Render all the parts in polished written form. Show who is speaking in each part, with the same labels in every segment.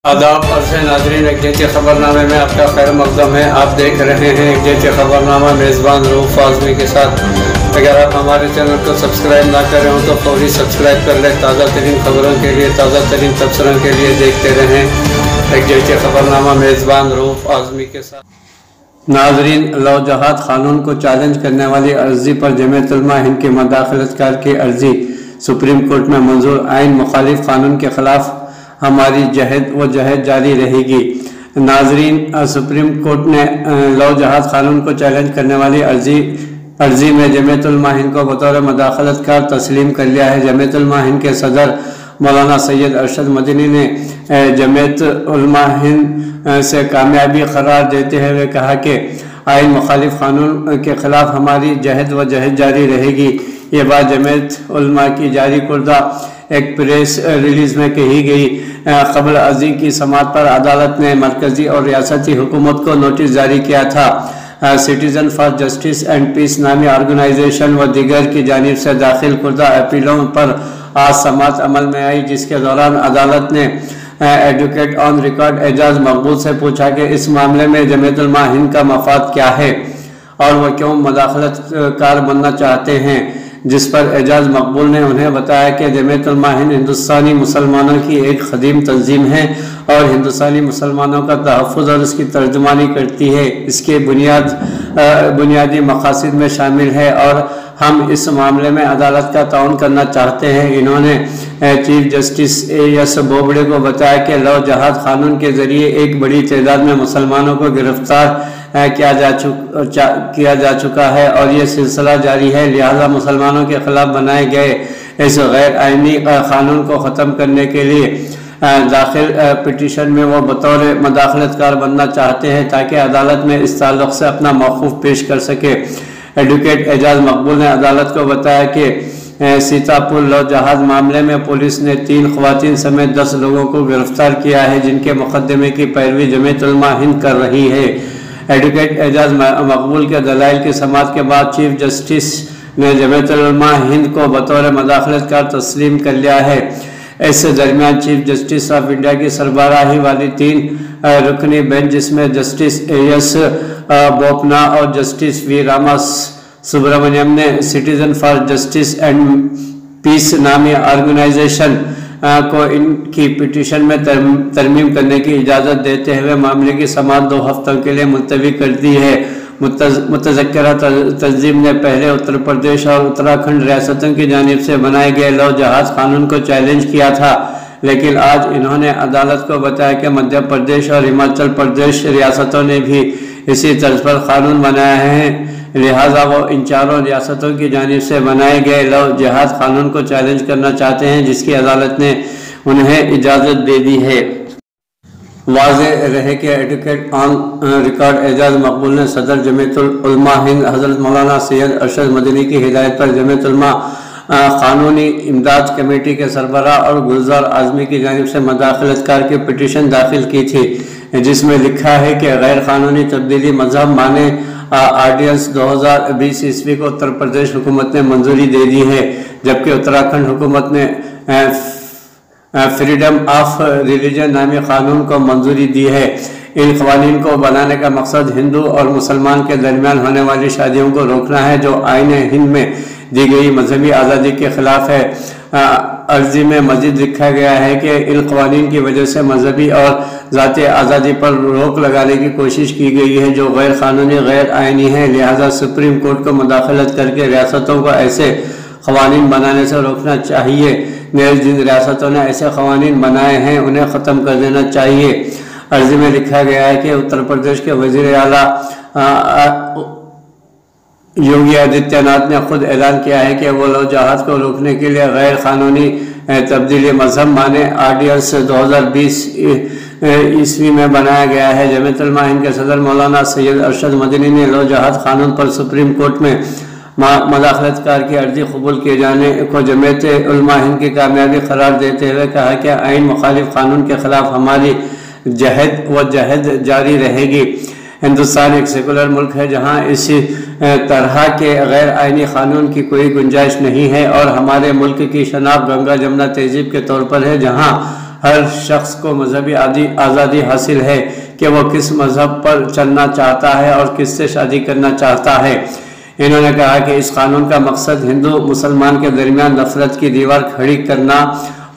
Speaker 1: आदाब अर्ज़ नाज़रीन, एक जैसे ख़बरनामे में आपका खैर मक़दम है। आप देख रहे हैं एक जैसे ख़बरनामा मेज़बान रऊफ़ आज़मी के साथ। अगर आप हमारे चैनल को सब्सक्राइब ना करें हो तो फौरी सब्सक्राइब कर लें। ताज़ा तरीन ख़बरों के लिए, ताज़ा तरीन तबसरों के लिए देखते रहें एक जैसे ख़बरनामा मेज़बान रऊफ़ आज़मी के साथ। नाज़रीन, लव जहाद क़ानून को चैलेंज करने वाली अर्ज़ी पर जमीयत उलमा हिंद के मदाखलतकार की अर्ज़ी सुप्रीम कोर्ट में मंजूर। आइन मुखालिफ क़ानून के ख़िलाफ़ हमारी जहद व जहद जारी रहेगी। नाजरीन, सुप्रीम कोर्ट ने लव जहाद क़ानून को चैलेंज करने वाली अर्जी में जमीयत उलमा हिंद को बतौर मदाखलतकार तस्लीम कर लिया है। जमीयत उलमा हिंद के सदर मौलाना सैयद अरशद मदनी ने जमीयत उलमा हिंद से कामयाबी करार देते हुए कहा कि आइन मुखालिफ क़ानून के ख़िलाफ़ हमारी जहद व जहद जारी रहेगी। ये बात जमीयत उलमा की जारी करदा एक प्रेस रिलीज़ में कही गई। क़ब्ल अर्ज़ी की समाअत पर अदालत ने मरकज़ी और रियासती हुकूमत को नोटिस जारी किया था। Citizen for justice and peace नामी ऑर्गेनाइजेशन व दीगर की जानिब से दाखिल करदा अपीलों पर आज समाअत अमल में आई, जिसके दौरान अदालत ने एडवोकेट ऑन रिकॉर्ड एजाज मकबूल से पूछा कि इस मामले में जमीयत उलमा हिंद का मफाद क्या है और वह क्यों मदाखलतकार बनना चाहते हैं, जिस पर एजाज मकबूल ने उन्हें बताया कि जमीयत उलमा हिंद हिंदुस्तानी मुसलमानों की एक ख़दीम तंजीम है और हिंदुस्तानी मुसलमानों का तहफ़्फ़ुज़ और उसकी तर्जुमानी करती है। इसके बुनियादी मक़ासिद में शामिल है और हम इस मामले में अदालत का ताउन करना चाहते हैं। इन्होंने चीफ जस्टिस एस बोबड़े को बताया कि लव जहाद क़ानून के ज़रिए एक बड़ी तादाद में मुसलमानों को गिरफ्तार किया जा चुका है और ये सिलसिला जारी है। लिहाजा मुसलमानों के ख़िलाफ़ बनाए गए इस गैर आइनी क़ानून को ख़त्म करने के लिए दाखिल पिटीशन में वो बतौर मदाखलतकार बनना चाहते हैं ताकि अदालत में इस ताल्लुक़ से अपना मौक़ूफ़ पेश कर सके। एडवोकेट एजाज मकबूल ने अदालत को बताया कि सीतापुर लव जहाज मामले में पुलिस ने 3 ख़वातीन समेत 10 लोगों को गिरफ्तार किया है, जिनके मुक़दमे की पैरवी जमीयत उलमा हिंद कर रही है। एडवोकेट एजाज मकबूल के दलाइल की समाअत के बाद चीफ जस्टिस ने जमीयत उलमा हिंद को बतौर मदाखलतकार तस्लीम कर लिया है। इस दरमियान चीफ जस्टिस ऑफ इंडिया की सरबराही वाली 3 रुकनी बेंच, जिसमें जस्टिस एस बोपना और जस्टिस वी रामा सुब्रमण्यम ने citizen for justice and peace नामी ऑर्गेनाइजेशन को इनकी पिटीशन में तरमीम करने की इजाज़त देते हुए मामले की समाअत 2 हफ्तों के लिए मुलतवी कर दी है। मुतज़क्किरा तंजीम ने पहले उत्तर प्रदेश और उत्तराखंड रियासतों की जानिब से बनाए गए लव जहाज क़ानून को चैलेंज किया था, लेकिन आज इन्होंने अदालत को बताया कि मध्य प्रदेश और हिमाचल प्रदेश रियासतों ने भी इसी तर्ज पर क़ानून बनाया है। लिहाजा वो इन 4 रियासतों की जानिब से बनाए गए लव जहाज क़ानून को चैलेंज करना चाहते हैं, जिसकी अदालत ने उन्हें इजाज़त दे दी है। वाज़ेह रहे कि एडवोकेट ऑन रिकॉर्ड एजाज मकबूल ने सदर जमीयत उलमा हिंद हज़रत मौलाना सैयद अरशद मदनी की हिदायत पर जमीयत उलमा क़ानूनी इमदाद कमेटी के सरबराह और गुलजार आज़मी की जानिब से मदाखलतकार की पिटीशन दाखिल की थी, जिसमें लिखा है कि गैर क़ानूनी तब्दीली मजहब माने ऑर्डिनेंस 2020 ईस्वी को उत्तर प्रदेश हुकूमत ने मंजूरी दे दी है, जबकि उत्तराखंड हुकूमत ने फ्रीडम ऑफ रिलीजन नामी क़ानून को मंजूरी दी है। इन क़वानीन को बनाने का मकसद हिंदू और मुसलमान के दरमियान होने वाली शादियों को रोकना है, जो आईन हिंद में दी गई मजहबी आज़ादी के ख़िलाफ़ है। अर्ज़ी में मज़ीद लिखा गया है कि इन क़वानीन की वजह से मजहबी और ज़ाती आज़ादी पर रोक लगाने की कोशिश की गई है, जो गैर क़ानूनी गैर आइनी है। लिहाजा सुप्रीम कोर्ट को मदाखलत करके रियासतों को ऐसे क़वानीन बनाने से रोकना चाहिए। नेज़ जिन रियासतों ने ऐसे क़वानीन बनाए हैं उन्हें ख़त्म कर देना चाहिए। अर्ज़ी में लिखा गया है कि उत्तर प्रदेश के वज़ीर आला योगी आदित्यनाथ ने खुद ऐलान किया है कि वो लव जहाज को रोकने के लिए गैर क़ानूनी तब्दीली मजहब माने ऑर्डिनेंस 2020 ईस्वी में बनाया गया है। जमीयत उलमा हिंद के सदर मौलाना सैयद अरशद मदनी ने लव जहाज क़ानून पर सुप्रीम कोर्ट में मदाखलतकार की अर्जी कबूल किए जाने को जमीयत उलमा हिंद की कामयाबी करार देते हुए कहा कि आइन मुखालिफ क़ानून के ख़िलाफ़ हमारी जहद व जहद जारी रहेगी। हिंदुस्तान एक सेकुलर मुल्क है जहाँ इसी तरह के गैर आइनी क़ानून की कोई गुंजाइश नहीं है और हमारे मुल्क की शनाख्त गंगा जमुना तहजीब के तौर पर है, जहाँ ہر شخص کو مذہبی آزادی حاصل ہے کہ وہ کس مذہب پر چلنا چاہتا ہے اور کس سے شادی کرنا چاہتا ہے۔ انہوں نے کہا کہ اس قانون کا مقصد ہندو مسلمان کے درمیان نفرت کی دیوار کھڑی کرنا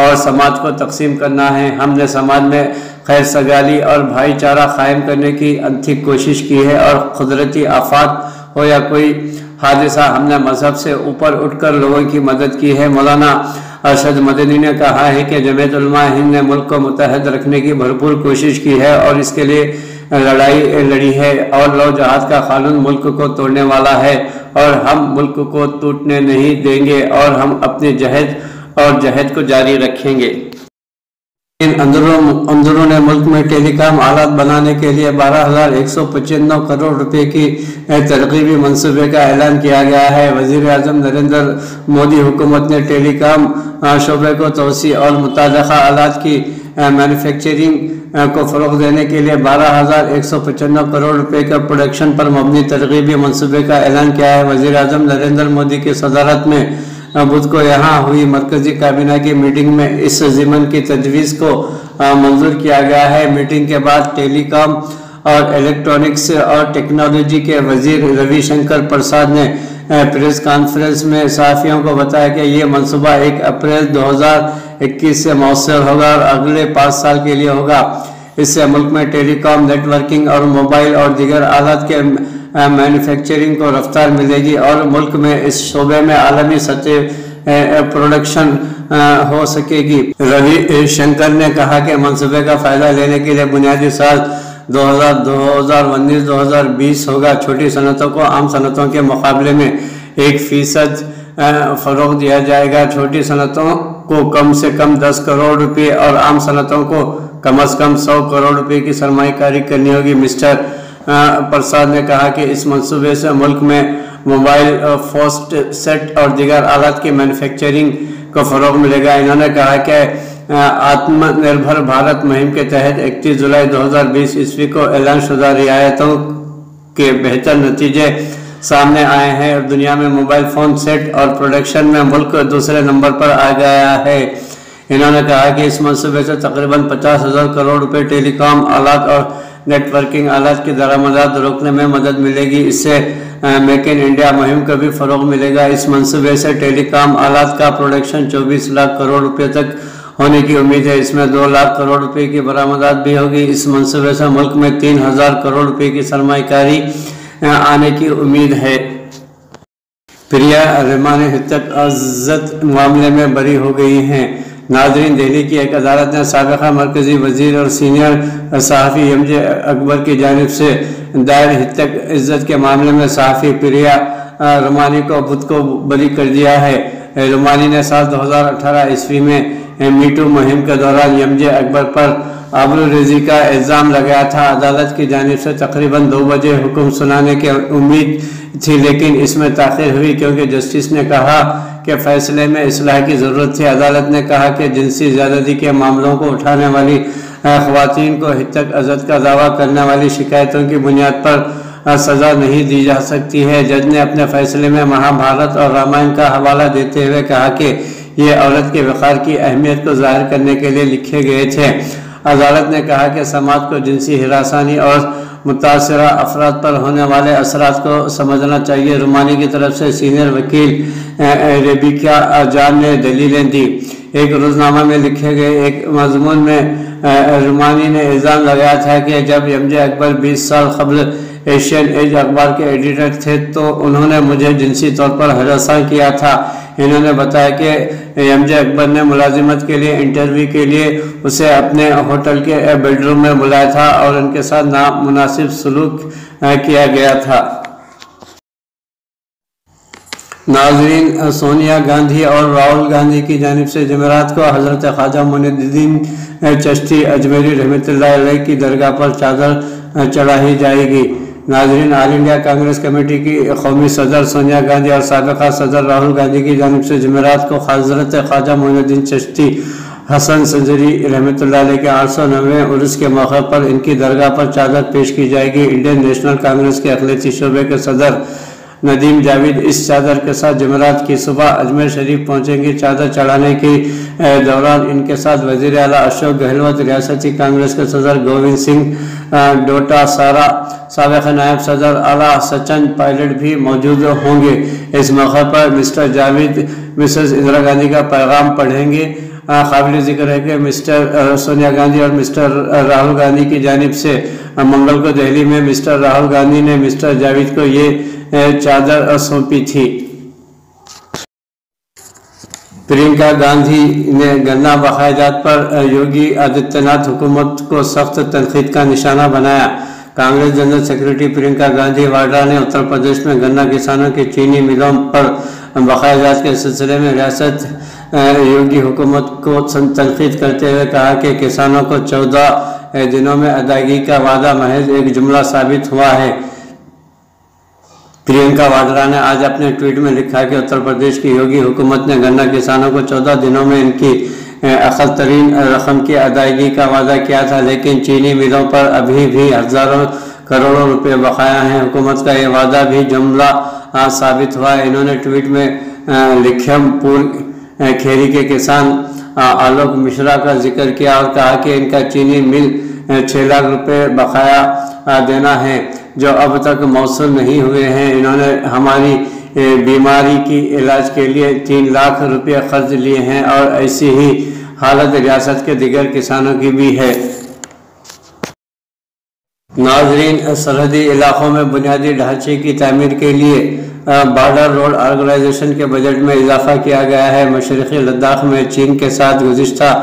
Speaker 1: اور سماج کو تقسیم کرنا ہے۔ ہم نے سماج میں خیر سگالی اور بھائی چارہ قائم کرنے کی انتھک کوشش کی ہے، اور قدرتی آفات ہو یا کوئی حادثہ ہم نے مذہب سے اوپر اٹھ کر لوگوں کی مدد کی ہے۔ مولانا ارشد مدنی نے کہا ہے کہ جمعیت علماء ہند نے ملک کو متحد رکھنے کی بھرپور کوشش کی ہے اور اس کے لیے لڑائی لڑی ہے، اور لو جہاد کا قانون ملک کو توڑنے والا ہے اور ہم ملک کو ٹوٹنے نہیں دیں گے، اور ہم اپنے جہد کو جاری رکھیں گے۔ اندرون ملک میں ٹیلی کام آلات بنانے کے لیے 12,195 کروڑ روپے کی ترغیبی منصوبے کا اعلان کیا گیا ہے۔ وزیر اعظم نریندر مودی حکومت نے ٹیلی کام شعبے کو توسیع اور متعلقہ آلات کی مینوفیکچرنگ کو فروغ دینے کے لیے 12,195 کروڑ روپے کا پروڈکشن پر مبنی ترغیبی منصوبے کا اعلان کیا ہے۔ وزیر اعظم نریندر مودی کی صدارت میں بدھ کو یہاں ہوئی مرکزی کابینہ کی میٹنگ میں اس ضمن کی تجویز کو منظور کیا گیا ہے۔ میٹنگ کے بعد ٹیلی کام اور الیکٹرانکس اور ٹیکنالوجی کے وزیر روی شنکر پرساد نے پریس کانفرنس میں صحافیوں کو بتایا کہ یہ منصوبہ 1 اپریل 2021 سے مؤثر ہوگا اور اگلے 5 سال کے لیے ہوگا۔ اس سے ملک میں ٹیلی کام نیٹ ورکنگ اور موبائل اور دیگر آلات کے مینوفیکچرنگ کو رفتار ملے گی اور ملک میں اس شعبے میں عالمی سطح پروڈکشن ہو سکے گی۔ روی شنکر نے کہا کہ منصوبے کا فائدہ لینے کے لیے بنیادی سال 2019-2020 ہوگا۔ چھوٹی صنعتوں کو عام صنعتوں کے مقابلے میں 1% فروغ دیا جائے گا۔ چھوٹی صنعتوں کو کم سے کم 10 کروڑ روپے اور عام صنعتوں کو کم از کم 100 کروڑ روپے کی سرمایہ کاری کرنی ہوگی۔ مسٹر پرساد نے کہا کہ اس منصوبے سے ملک میں موبائل فوسٹ سیٹ اور دیگر آلات کی مینوفیکچرنگ کو فروغ ملے گا۔ انہوں نے کہا کہ آتم نربھر بھارت مہم کے تحت 31 جولائی 2020 عیسوی کو اعلان شدہ رعایتوں کے بہتر نتیجے سامنے آئے ہیں اور دنیا میں موبائل فون سیٹ اور پروڈکشن میں ملک دوسرے نمبر پر آ گیا ہے۔ انہوں نے کہا کہ اس منصوبے سے تقریباً 50,000 کروڑ روپے ٹیلی کام آلات اور نیٹ ورکنگ آلات کی درآمدات روکنے میں مدد ملے گی۔ اس سے میک ان انڈیا مہم کو بھی فروغ ملے گا۔ اس منصوبے سے ٹیلی کام آلات کا پروڈکشن 24 لاکھ کروڑ روپے تک ہونے کی امید ہے۔ اس میں 2 لاکھ کروڑ روپے کی برآمدات بھی ہوگی۔ اس منصوبے سے ملک میں 3,000 کروڑ روپے کی سرمایہ کاری آنے کی امید ہے۔ پریا رمانی ہتک عزت معاملے میں بری ہو گئی ہیں۔ ناظرین، دہلی کی ایک عدالت نے سابقہ مرکزی وزیر اور سینئر صحافی ایم جے اکبر کی جانب سے دائر ہتک عزت کے معاملے میں صحافی پریا رمانی کو بدھ کو بری کر دیا ہے۔ رمانی نے سال 2018 عیسوی میں میٹو مہم کے دوران ایم جے اکبر پر آبروریزی کا الزام لگایا تھا۔ عدالت کی جانب سے تقریباً 2 بجے حکم سنانے کی امید تھی، لیکن اس میں تاخیر ہوئی کیونکہ جسٹس نے کہا کہ فیصلے میں اصلاح کی ضرورت تھی۔ عدالت نے کہا کہ جنسی زیادتی کے معاملوں کو اٹھانے والی خواتین کو ہتک عزت کا دعویٰ کرنے والی شکایتوں کی بنیاد پر سزا نہیں دی جا سکتی ہے۔ جج نے اپنے فیصلے میں مہابھارت اور رامائن کا حوالہ دیتے ہوئے کہا کہ یہ عورت کے وقار کی اہمیت کو ظاہر کرنے کے لیے لکھے گئے تھے۔ عدالت نے کہا کہ سماج کو جنسی ہراسانی اور متاثرہ افراد پر ہونے والے اثرات کو سمجھنا چاہیے۔ رمانی کی طرف سے سینئر وکیل ریبیکا جان نے دلیلیں دی۔ ایک روزنامہ میں لکھے گئے ایک مضمون میں رمانی نے الزام لگایا تھا کہ جب ایم جے اکبر 20 سال قبل ایشین ایج اخبار کے ایڈیٹر تھے تو انہوں نے مجھے جنسی طور پر ہراساں کیا تھا۔ انہوں نے بتایا کہ ایم جے اکبر نے ملازمت کے لیے انٹرویو کے لیے اسے اپنے ہوٹل کے بیڈ روم میں بلایا تھا اور ان کے ساتھ نامناسب سلوک کیا گیا تھا۔ ناظرین، سونیا گاندھی اور راہل گاندھی کی جانب سے جمعرات کو حضرت خواجہ معین الدین چشتی اجمیری رحمۃ اللہ علیہ کی درگاہ پر چادر چڑھائی جائے گی۔ ناظرین، آل انڈیا کانگریس کمیٹی کی قومی صدر سونیا گاندھی اور سابقہ صدر راہل گاندھی کی جانب سے جمعرات کو حضرت خواجہ معین الدین چشتی حسن سنجری رحمۃ اللہ علیہ کے 890ویں عرس کے موقع پر ان کی درگاہ پر چادر پیش کی جائے گی۔ انڈین نیشنل کانگریس کے اقلیتی شعبے کے صدر नदीम जावेद इस चादर के साथ जुमेरात की सुबह अजमेर शरीफ पहुंचेंगे। चादर चढ़ाने के दौरान इनके साथ वजीर आला अशोक गहलोत, रियासती कांग्रेस के सदर गोविंद सिंह डोटासरा, साबिक नायब सदर आला सचिन पायलट भी मौजूद होंगे। इस मौके पर मिस्टर जावेद मिसेस इंदिरा गांधी का पैगाम पढ़ेंगे। काबिल जिक्र है कि मिस्टर सोनिया गांधी और मिस्टर राहुल गांधी की जानिब से मंगल को दिल्ली में मिस्टर राहुल गांधी ने मिस्टर जावेद को ये चादर सौंपी थी। प्रियंका गांधी ने गन्ना बकायदात पर योगी आदित्यनाथ हुकूमत को सख्त तनकीद का निशाना बनाया। कांग्रेस जनरल सेक्रेटरी प्रियंका गांधी वाड्रा ने उत्तर प्रदेश में गन्ना किसानों की चीनी मिलों पर बकायदात के सिलसिले में रियासत योगी हुकूमत को तनकीद करते हुए कहा कि किसानों को 14 दिनों में अदायगी का वादा महज एक जुमला साबित हुआ है। प्रियंका वाड्रा ने आज अपने ट्वीट में लिखा कि उत्तर प्रदेश की योगी हुकूमत ने गन्ना किसानों को 14 दिनों में इनकी अक़ल तरीन रकम की अदायगी का वादा किया था, लेकिन चीनी मिलों पर अभी भी हज़ारों करोड़ों रुपए बकाया हैं। हुकूमत का यह वादा भी जुमला साबित हुआ है। इन्होंने ट्वीट में लिखमपुर खेरी के किसान आलोक मिश्रा का जिक्र किया और कहा कि इनका चीनी मिल 6 लाख रुपए बकाया देना है जो अब तक मौसूल नहीं हुए हैं। इन्होंने हमारी बीमारी की इलाज के लिए 3 लाख रुपए कर्ज लिए हैं और ऐसी ही हालत रियासत के दिगर किसानों की भी है। नाजरीन, सरहदी इलाकों में बुनियादी ढांचे की तामीर के लिए बॉर्डर रोड ऑर्गेनाइजेशन के बजट में इजाफा किया गया है। मशरक़ी लद्दाख में चीन के साथ गुज़िश्ता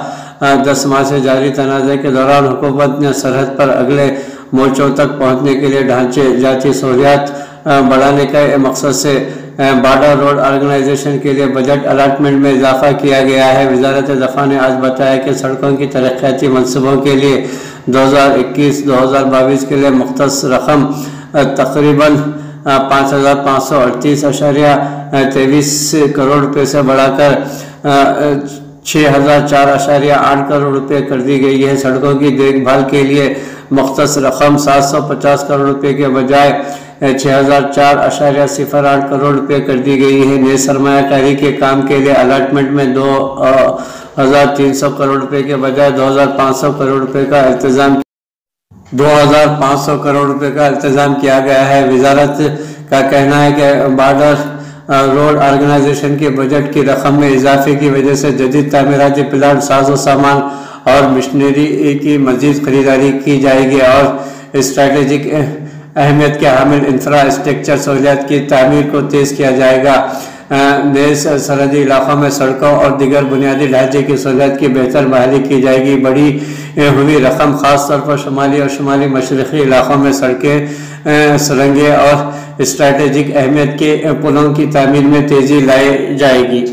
Speaker 1: 10 माह से जारी तनाज़े के दौरान हुकूमत ने सरहद पर अगले मोर्चों तक पहुंचने के लिए ढांचे जाती सहूलियात बढ़ाने के मकसद से बॉर्डर रोड ऑर्गेनाइजेशन के लिए बजट अलाटमेंट में इजाफा किया गया है। वजारत दफ़ा ने आज बताया कि सड़कों की तरक्याती मनसूबों के लिए 2021-2022 के लिए मुख्तस रकम तकरीबन 5,538.23 करोड़ रुपये से बढ़ाकर 6,004.8 करोड़ रुपये कर दी गई है। सड़कों की देखभाल के लिए मुख्तस रकम 750 करोड़ रुपये के बजाय 6,004.08 करोड़ रुपये कर दी गई है। नए सरमायाकारी के काम के लिए अलाटमेंट में 2,300 करोड़ रुपये के बजाय 2,500 करोड़ रुपये का इंतजाम किया गया है। वजारत का कहना है कि बॉर्डर रोड ऑर्गेनाइजेशन के बजट की रकम में इजाफे की वजह से जदीद तामीराती प्लांट, साजो सामान और मशीनरी की मजीद खरीदारी की जाएगी और स्ट्रैटेजिक अहमियत के हामिल इंफ्रास्ट्रक्चर सहूलियात की तामीर को तेज़ किया जाएगा। नए सरहदी इलाकों में सड़कों और दीगर बुनियादी ढांचे की सहूलियात की बेहतर बहाली की जाएगी। बढ़ी हुई रकम खास तौर पर शुमाली और शुमाली मशरक़ी इलाकों में सड़कें, सुरंगें और स्ट्रैटेजिक अहमियत के पुलों की तामीर में तेज़ी लाई जाएगी।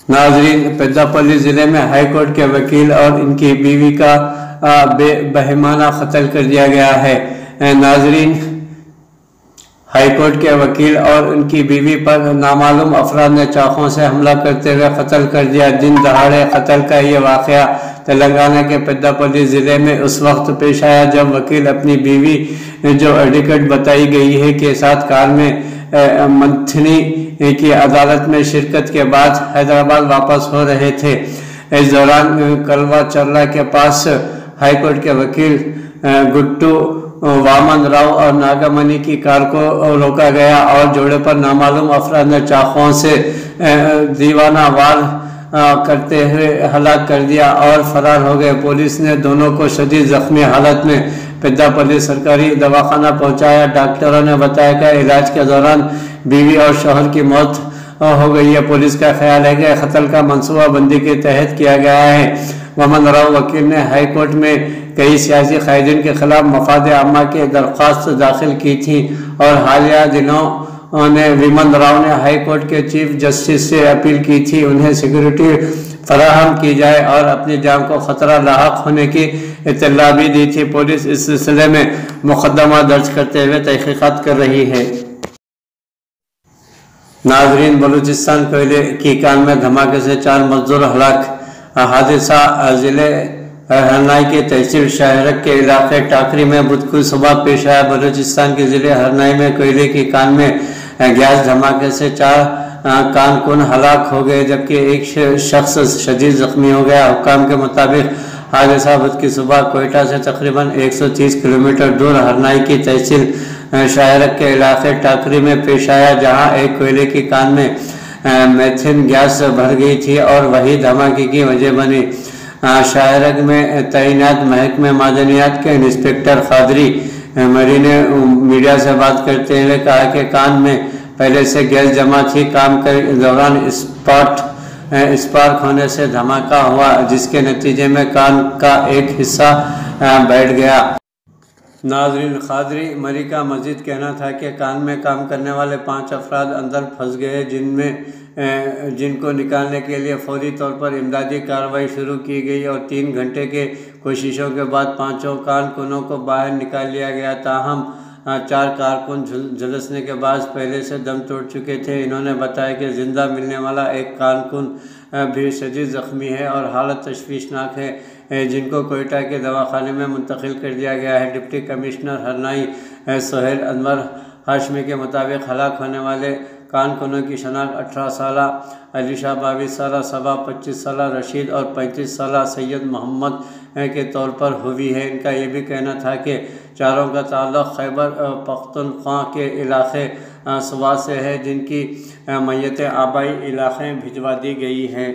Speaker 1: नाजरीन, पेद्दापल्ली ज़िले में हाई कोर्ट के वकील और इनकी बीवी का बेबहिमाना कत्ल कर दिया गया है। नाजरीन, हाई कोर्ट के वकील और उनकी बीवी पर नामालूम अफराद ने चाकू से हमला करते हुए कत्ल कर दिया। दिन दहाड़े कत्ल का ये वाक़या तेलंगाना के पेद्दापल्ली ज़िले में उस वक्त पेश आया जब वकील अपनी बीवी जो एडवोकेट बताई गई है के साथ कार में मंथनी की अदालत में शिरकत के बाद हैदराबाद वापस हो रहे थे। इस दौरान कलवा चरला के पास हाईकोर्ट के वकील गुट्टू वामन राव और नागामणि की कार को रोका गया और जोड़े पर नामालूम अफराद ने चाकुओं से दीवाना वार करते हुए हलाक कर दिया और फरार हो गए। पुलिस ने दोनों को शदीद जख्मी हालत में पेद्दापल्ली सरकारी दवाखाना पहुंचाया। डॉक्टरों ने बताया कि इलाज के दौरान बीवी और शौहर की मौत हो गई है। पुलिस का ख्याल है कि कत्ल का मनसूबा बंदी के तहत किया गया है। वामन राव वकील ने हाई कोर्ट में कई सियासी कायदीन के खिलाफ मफाद आमा की दरख्वास्त दाखिल की थी और हालिया दिनों ने विमन राव ने हाई कोर्ट के चीफ जस्टिस से अपील की थी उन्हें सिक्योरिटी फराहम की जाए और अपनी जान को खतरा लाहक होने की इत्तला भी दी थी। पुलिस इस सिलसिले में मुकदमा दर्ज करते हुए तहकीकात कर रही है। नाजरीन, बलूचिस्तान कोयले की कान में धमाके से 4 मजदूर हलाक। हादसा जिले हरनाई के तहसील शाहरग के इलाके टाकरी में बुध को सुबह पेश आया। बलूचिस्तान के ज़िले हरनाई में कोयले की कान में गैस धमाके से 4 कारकुन हलाक हो गए जबकि एक शख्स शदीद जख्मी हो गया। हुक्काम के मुताबिक हादसा बुध की सुबह कोयटा से तकरीबन 130 किलोमीटर दूर हरनाई की तहसील शाहरग के इलाके टाकरी में पेश आया, जहां एक कोयले की कान में मेथिन गैस भर गई थी और वही धमाके की वजह बनी। शाहरग में तैनात महकमे मादनियात के इंस्पेक्टर कादरी मरी ने मीडिया से बात करते हुए कहा कि कान में पहले से गैस जमा थी। काम के दौरान स्पार्क होने से धमाका हुआ, जिसके नतीजे में कान का एक हिस्सा बैठ गया। नाज़रीन, कादरी मरी का मजीद कहना था कि कान में काम करने वाले 5 अफराद अंदर फंस गए, जिनको निकालने के लिए फौरी तौर पर इमदादी कार्रवाई शुरू की गई और 3 घंटे के कोशिशों के बाद 5 कारकुनों को बाहर निकाल लिया गया। ताहम 4 कारकुन झुलसने के बाद पहले से दम तोड़ चुके थे। इन्होंने बताया कि जिंदा मिलने वाला एक कारकुन भी शदीद ज़ख्मी है और हालत तशवीशनाक है, जिनको कोयटा के दवाखाने में मुंतकिल कर दिया गया है। डिप्टी कमिश्नर हरनाई सोहेल अनवर हाशमी के मुताबिक हलाक होने वाले कारकुनों की शनाख्त 18 साल अली शाह, 22 साल सबा, 25 साल रशीद और 35 साल सैयद मोहम्मद के तौर पर हुई है। इनका ये भी कहना था कि चारों का ताल्लुक़ खैबर पख्तूनख्वा के इलाके सुवा से है, जिनकी मैयतें आबाई इलाके भिजवा दी गई हैं।